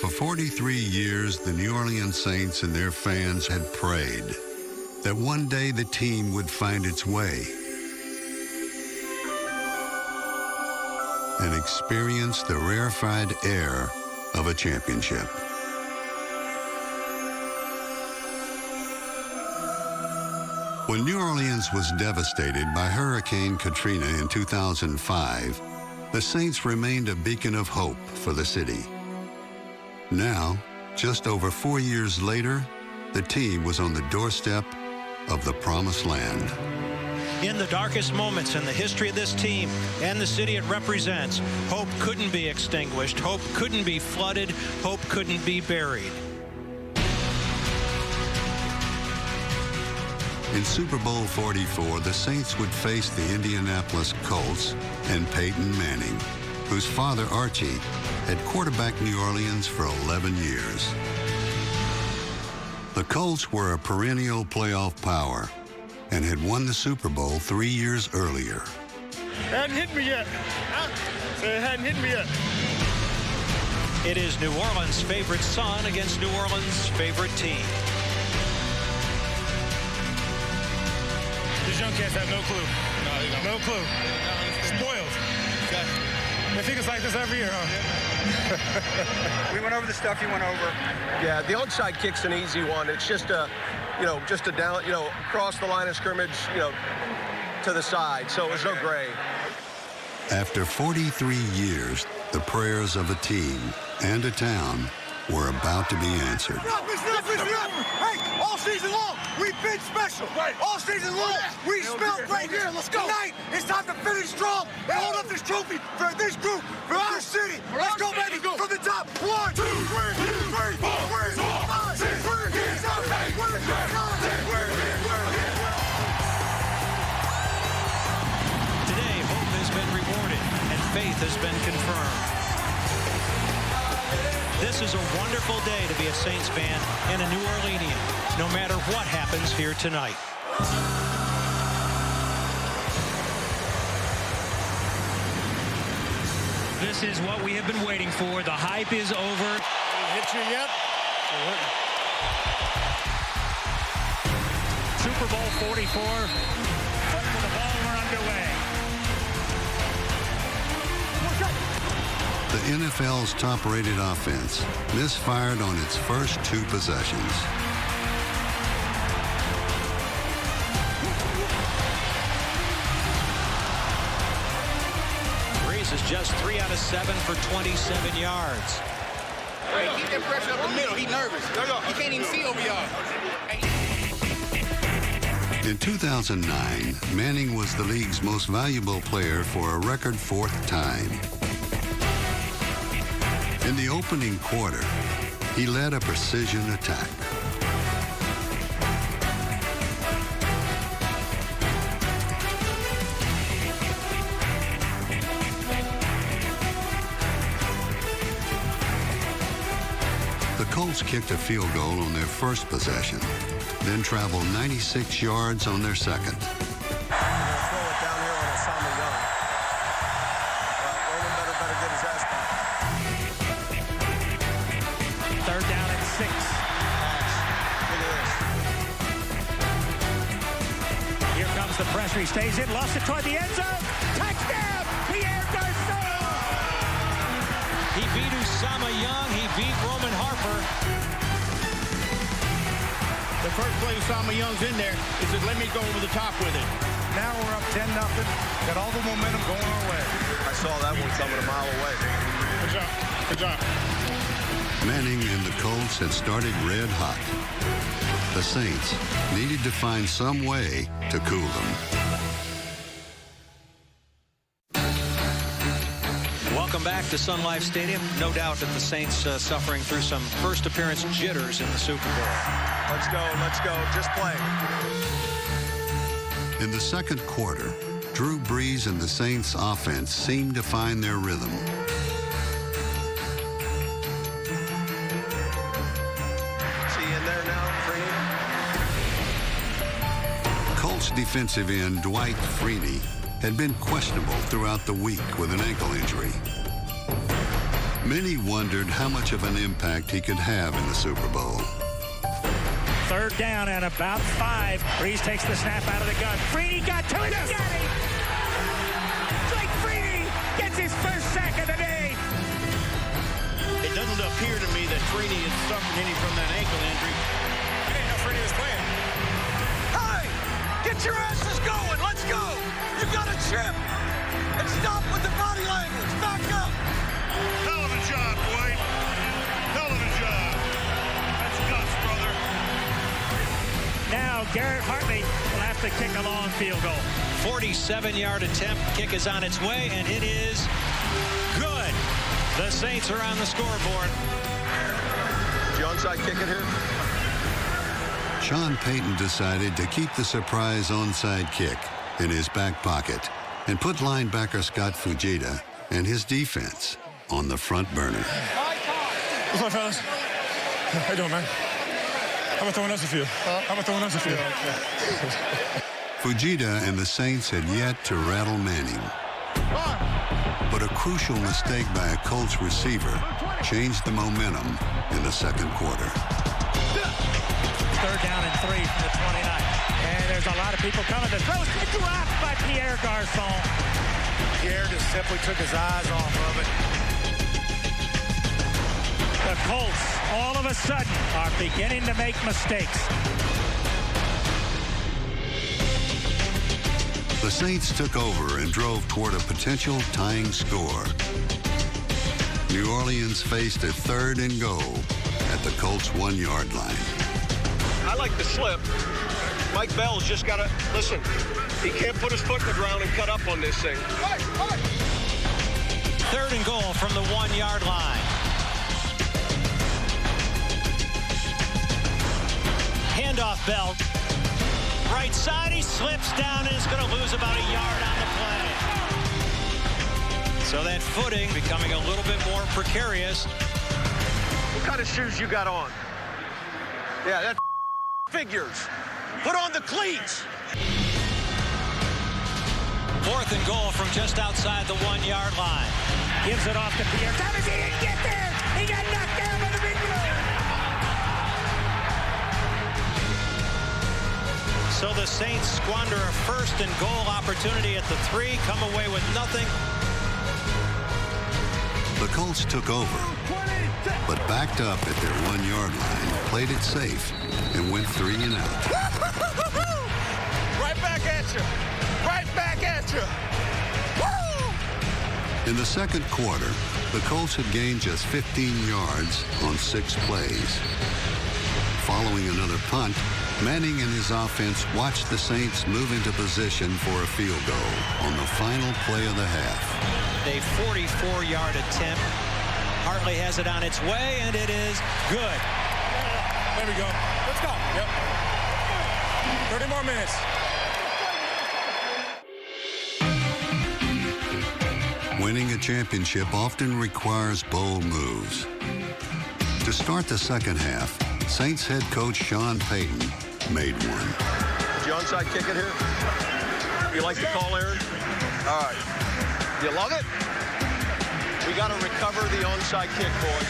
For 43 years, the New Orleans Saints and their fans had prayed that one day the team would find its way and experience the rarefied air of a championship. When New Orleans was devastated by Hurricane Katrina in 2005, the Saints remained a beacon of hope for the city. Now, just over 4 years later, the team was on the doorstep of the Promised Land. In the darkest moments in the history of this team and the city it represents, hope couldn't be extinguished, hope couldn't be flooded, hope couldn't be buried. In Super Bowl 44, the Saints would face the Indianapolis Colts and Peyton Manning, whose father, Archie, had quarterbacked New Orleans for 11 years. The Colts were a perennial playoff power and had won the Super Bowl 3 years earlier. It hadn't hit me yet. It hadn't hit me yet. It is New Orleans' favorite son against New Orleans' favorite team. These young cats have no clue. No clue. Spoiled. I think it's like this every year, huh? We went over the stuff you went over. Yeah, the onside kick's an easy one. It's just a, just a down, across the line of scrimmage, to the side. So it was no gray. After 43 years, the prayers of a team and a town were about to be answered. Hey, all season long, we've been special. Right. All season long, we smelled great here. Let's go. Tonight, it's time to finish strong and hold up this trophy for this group, for our city. Let's go, baby. From the top. 1, 2, 3, 4, 5, 6, 7, 8, 9, 10. Today, hope has been rewarded and faith has been confirmed. This is a wonderful day to be a Saints fan and a New Orleanian, no matter what happens here tonight. This is what we have been waiting for. The hype is over. Hit you yet? Super Bowl 44. For the ball, we're underway. The NFL's top-rated offense misfired on its first 2 possessions. Breeze is just 3 out of 7 for 27 yards. Hey, keep that pressure up the middle. He's nervous. He can't even see over y'all. In 2009, Manning was the league's most valuable player for a record 4th time. In the opening quarter, he led a precision attack. The Colts kicked a field goal on their first possession, then traveled 96 yards on their second. The pressure, he stays in, lost it toward the end zone. Touchdown, Pierre Garçon! He beat Usama Young, he beat Roman Harper. The first play Usama Young's in there, he said, let me go over the top with it. Now we're up 10-0. Got all the momentum going our way. I saw that one coming a mile away. Good job. Good job. Manning and the Colts had started red hot. The Saints needed to find some way to cool them. Welcome back to Sun Life Stadium. No doubt that the Saints suffering through some first appearance jitters in the Super Bowl. Let's go, just play. In the second quarter, Drew Brees and the Saints offense seemed to find their rhythm. Colts defensive end Dwight Freeney had been questionable throughout the week with an ankle injury. Many wondered how much of an impact he could have in the Super Bowl. Third down and about 5. Breeze takes the snap out of the gun. Freeney got to it. Yes. Got it. Blake Freeney gets his first sack of the day. It doesn't appear to me that Freeney has suffered any from that ankle injury. I didn't know Freddie was playing. Hey, get your asses going. Let's go. You got a chip. And stop with the body language. Back up. Hell of a job, Dwight. Hell of a job. That's guts, brother. Now Garrett Hartley will have to kick a long field goal. 47-yard attempt. Kick is on its way, and it is good. The Saints are on the scoreboard. The onside kick it here. Sean Payton decided to keep the surprise onside kick in his back pocket and put linebacker Scott Fujita and his defense on the front burner. What's up, fellas? How you doing, man? How about throwing us a few? How about throwing us a few? Fujita and the Saints had yet to rattle Manning. But a crucial mistake by a Colts receiver changed the momentum in the second quarter. Third down and 3 from the 29. And there's a lot of people coming. The throw dropped by Pierre Garçon. Pierre just simply took his eyes off of it. The Colts, all of a sudden, are beginning to make mistakes. The Saints took over and drove toward a potential tying score. New Orleans faced a 3rd and goal at the Colts' 1-yard line. I like the slip. Mike Bell's just got to, listen, he can't put his foot in the ground and cut up on this thing. 3rd and goal from the 1-yard line. Handoff Bell. Right side, he slips down and is going to lose about a yard on the play. So that footing becoming a little bit more precarious. What kind of shoes you got on? Yeah, that figures. Put on the cleats. 4th and goal from just outside the 1-yard line. Gives it off to Pierre Thomas. He didn't get there. He got knocked down by the big play. So the Saints squander a 1st and goal opportunity at the 3, come away with nothing. The Colts took over, but backed up at their 1-yard line, played it safe, and went 3 and out. Right back at you. Right back at you. Woo! In the second quarter, the Colts had gained just 15 yards on 6 plays. Following another punt, Manning and his offense watched the Saints move into position for a field goal on the final play of the half. A 44-yard attempt. Hartley has it on its way, and it is good. There we go. Let's go. Yep. 30 more minutes. Winning a championship often requires bold moves. To start the second half, Saints head coach Sean Payton made one. The onside kick it here. You like the call, Aaron? All right. You love it? We got to recover the onside kick, boys.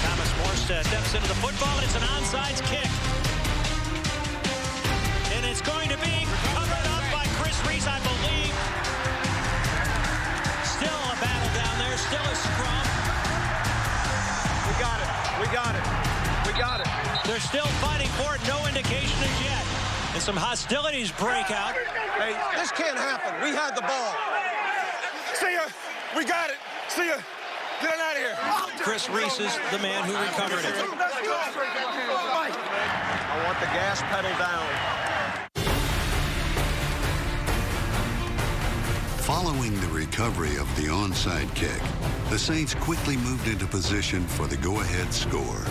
Thomas Morstead steps into the football, and it's an onside kick. And it's going to be covered up by Chris Reese, I believe. Still a battle down there, still a scrum. We got it. We got it. We got it. They're still fighting for it, no indication as yet. And some hostilities break out. Hey, this can't happen. We had the ball. See ya. We got it. See ya. Get it out of here. Chris Reese is the man who recovered it. I want the gas pedal down. Following the recovery of the onside kick, the Saints quickly moved into position for the go-ahead score.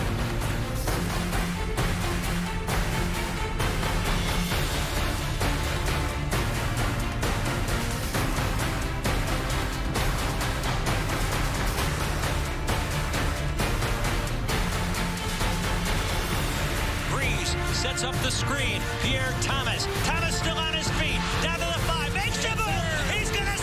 Sets up the screen. Pierre Thomas. Thomas still on his feet. Down to the 5. Makes the move. He's going to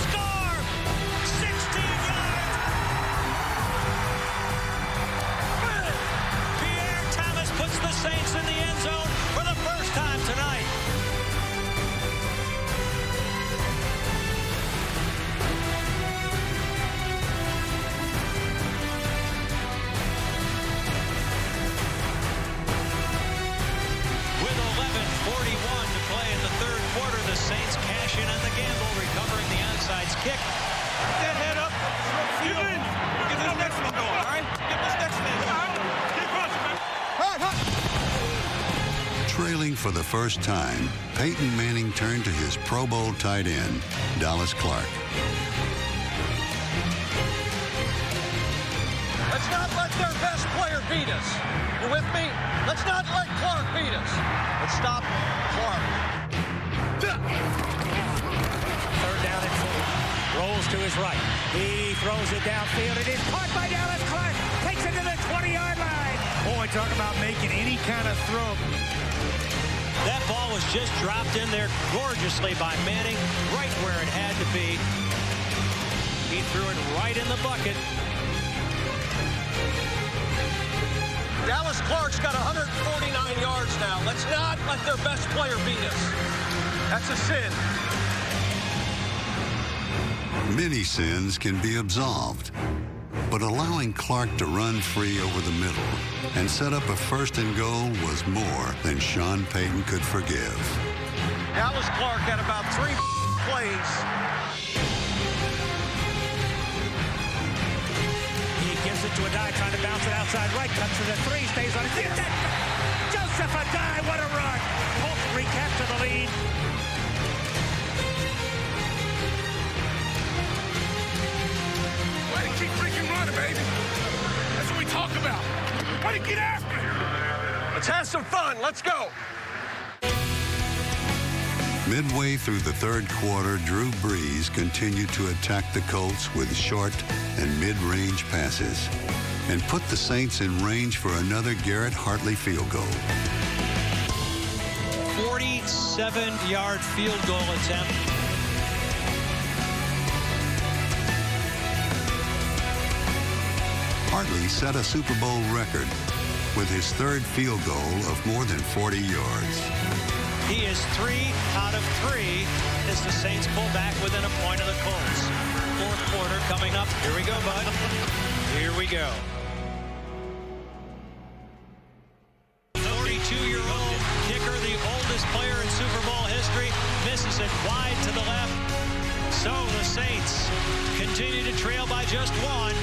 onside kick. Get that head up. Get this next one going, all right? Get this next man going. Keep pushing, man. Trailing for the first time, Peyton Manning turned to his Pro Bowl tight end, Dallas Clark. Let's not let their best player beat us. You with me? Let's not let Clark beat us. Let's stop Clark. Third down and 4. Rolls to his right. He throws it downfield. It is caught by Dallas Clark. Takes it to the 20-yard line. Boy, talk about making any kind of throw. That ball was just dropped in there gorgeously by Manning, right where it had to be. He threw it right in the bucket. Dallas Clark's got 149 yards now. Let's not let their best player beat us. That's a sin. Many sins can be absolved, but allowing Clark to run free over the middle and set up a 1st and goal was more than Sean Payton could forgive. Dallas Clark had about 3 plays. He gives it to a guy trying to bounce it outside right. Cuts to the 3, stays on it. Get that! Joseph Adai, what a run! Colts recapture the lead. Why do you keep freaking running, baby? That's what we talk about. Why do you get after it? Let's have some fun. Let's go. Midway through the third quarter, Drew Brees continued to attack the Colts with short and mid-range passes and put the Saints in range for another Garrett Hartley field goal. 47-yard field goal attempt. Hartley set a Super Bowl record with his 3rd field goal of more than 40 yards. He is 3 out of 3 as the Saints pull back within a point of the Colts. Fourth quarter coming up. Here we go, bud. Here we go. 42-year-old kicker, the oldest player in Super Bowl history, misses it wide to the left. So the Saints continue to trail by just 1.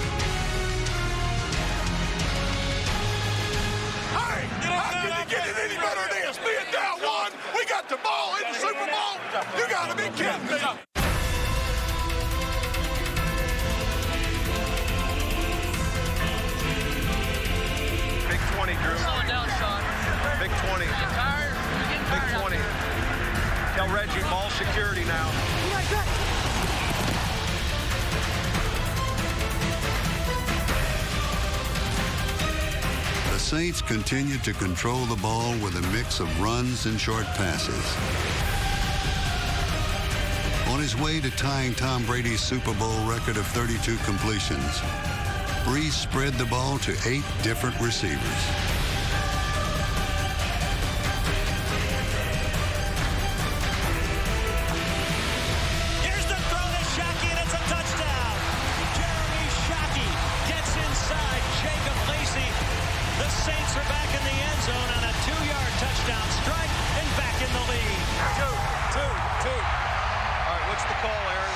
Hey, how can you get it any better than this? Being down 1, we got the ball in the Super Bowl. You got to be kidding me. Big 20, Drew. Slow it down, son. Big 20. You getting tired? You're getting Big tired. 20. Tell Reggie, ball security now. The Saints continued to control the ball with a mix of runs and short passes. On his way to tying Tom Brady's Super Bowl record of 32 completions, Brees spread the ball to 8 different receivers. Here's the throw to Shockey, and it's a touchdown. Jeremy Shockey gets inside Jacob Lacey. The Saints are back in the end zone on a 2-yard touchdown strike and back in the lead. Two. All right, what's the call, Aaron?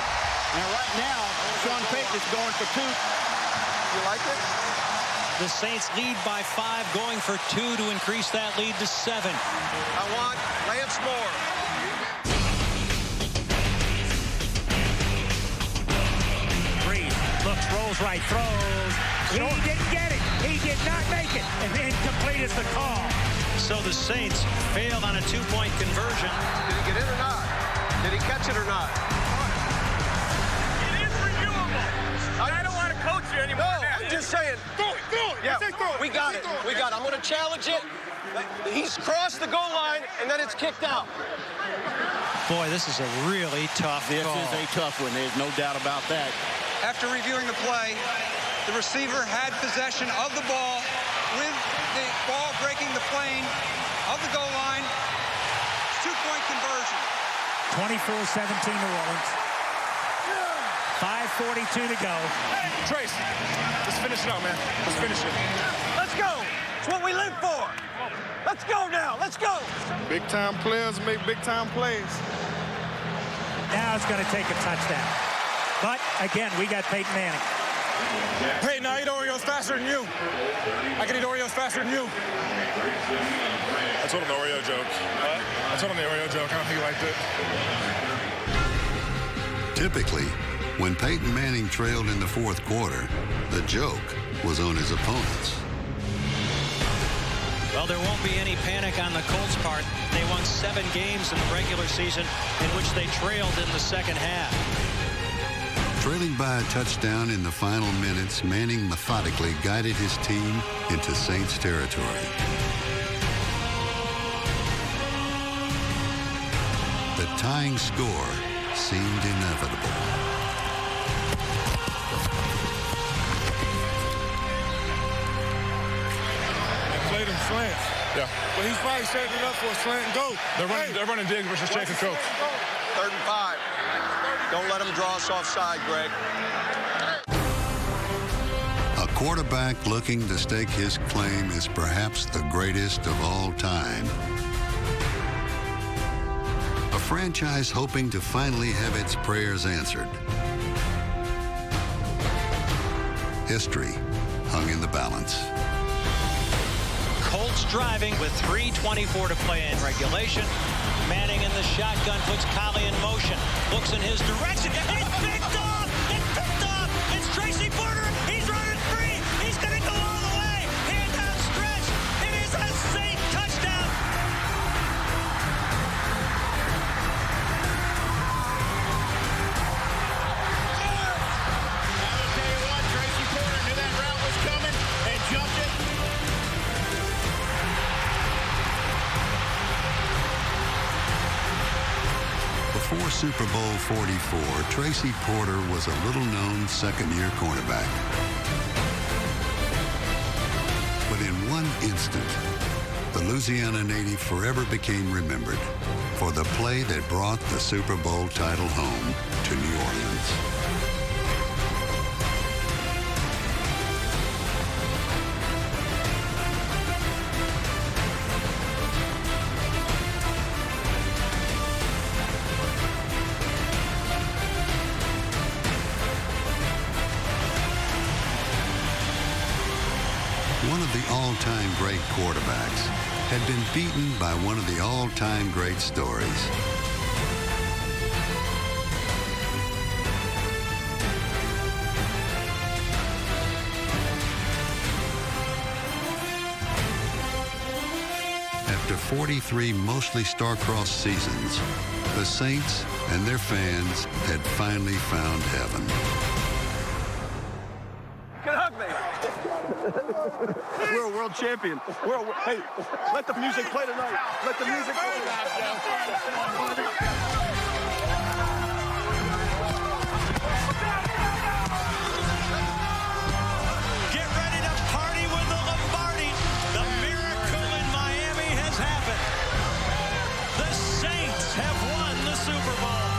Now, right now, Sean Payton is going for 2. You like it? The Saints lead by 5, going for 2 to increase that lead to 7. I want Lance Moore. Brees looks, rolls right, throws. He didn't get it. He did not make it. And incomplete is the call. So the Saints failed on a 2-point conversion. Did he get it or not? Did he catch it or not? It is reviewable. I don't want to coach you anymore. No, I'm just saying. Throw it. Yeah, we got it. I'm going to challenge it. He's crossed the goal line, and then it's kicked out. Boy, this is a really tough This call. is a tough one. There's no doubt about that. After reviewing the play, the receiver had possession of the ball with the ball breaking the plane of the goal line. 2-point conversion. 24-17 New Orleans. 5:42 to go. Trace, let's finish it out, man. Let's finish it. Let's go. It's what we live for. Let's go now. Let's go. Big-time players make big-time plays. Now it's going to take a touchdown. But, again, we got Peyton Manning. Peyton, I eat Oreos faster than you. I can eat Oreos faster than you. I told him the Oreo joke. I told him the Oreo joke. I don't think he liked it. Typically, when Peyton Manning trailed in the fourth quarter, the joke was on his opponents. Well, there won't be any panic on the Colts' part. They won 7 games in the regular season in which they trailed in the second half. Trailing by a touchdown in the final minutes, Manning methodically guided his team into Saints territory. The tying score seemed inevitable. Played him slant. Yeah. But he's probably setting it up for a slant and go. They're running dig versus check and coach. 3rd and 5. Don't let them draw us offside, Greg. A quarterback looking to stake his claim is perhaps the greatest of all time. A franchise hoping to finally have its prayers answered. History hung in the balance. Colts driving with 3:24 to play in regulation. Manning in the shotgun puts Collie in motion. Looks in his direction. It's picked off! It's picked off! It's Tracy Porter! He's running free! He's going to go all the way! Hand down stretch! It is a Saint touchdown! I'll tell you what, Tracy Porter knew that route was coming and jumped it. Before Super Bowl 44, Tracy Porter was a little-known second-year cornerback. But in one instant, the Louisiana native forever became remembered for the play that brought the Super Bowl title home to New Orleans. One of the all-time great quarterbacks had been beaten by one of the all-time great stories. After 43 mostly star-crossed seasons, the Saints and their fans had finally found heaven. Can hug me. We're a world champion. Hey, let the music play tonight. Let the music play tonight. Get ready to party with the Lombardi. The miracle in Miami has happened. The Saints have won the Super Bowl.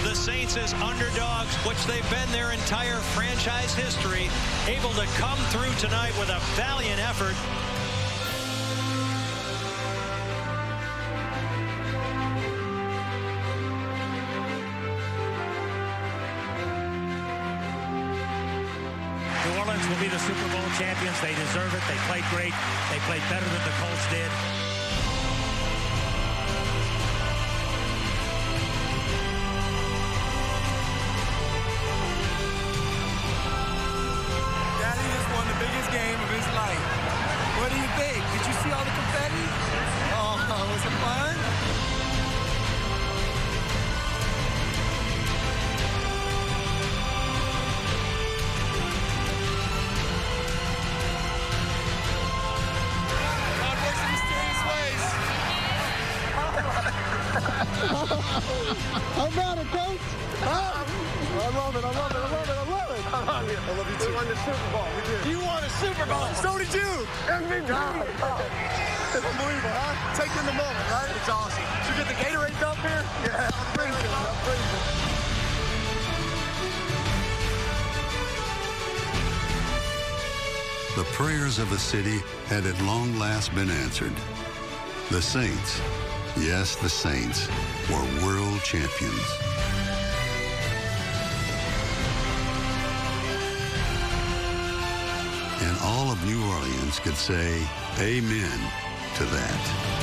The Saints as underdogs, which they've been their entire franchise history, able to come through tonight with a valiant effort. New Orleans will be the Super Bowl champions. They deserve it. They played great. They played better than the Colts did. Daddy just won the biggest game of his life. What do you think? Did you see all the confetti? Oh, was it fun? God works in mysterious ways. How about it, Coach? I love it. I love it. I love it. I love it. I love you. I love you too. We won the Super Bowl. We did. You won a Super Bowl. So did you. And me too. It's unbelievable, huh? Take in the moment, right? It's awesome. Did you get the Gatorade cup here? Yeah, I'm freezing. I'm freezing. the prayers of a city had at long last been answered. The Saints, yes, the Saints, were world champions. And all of New Orleans could say amen to that.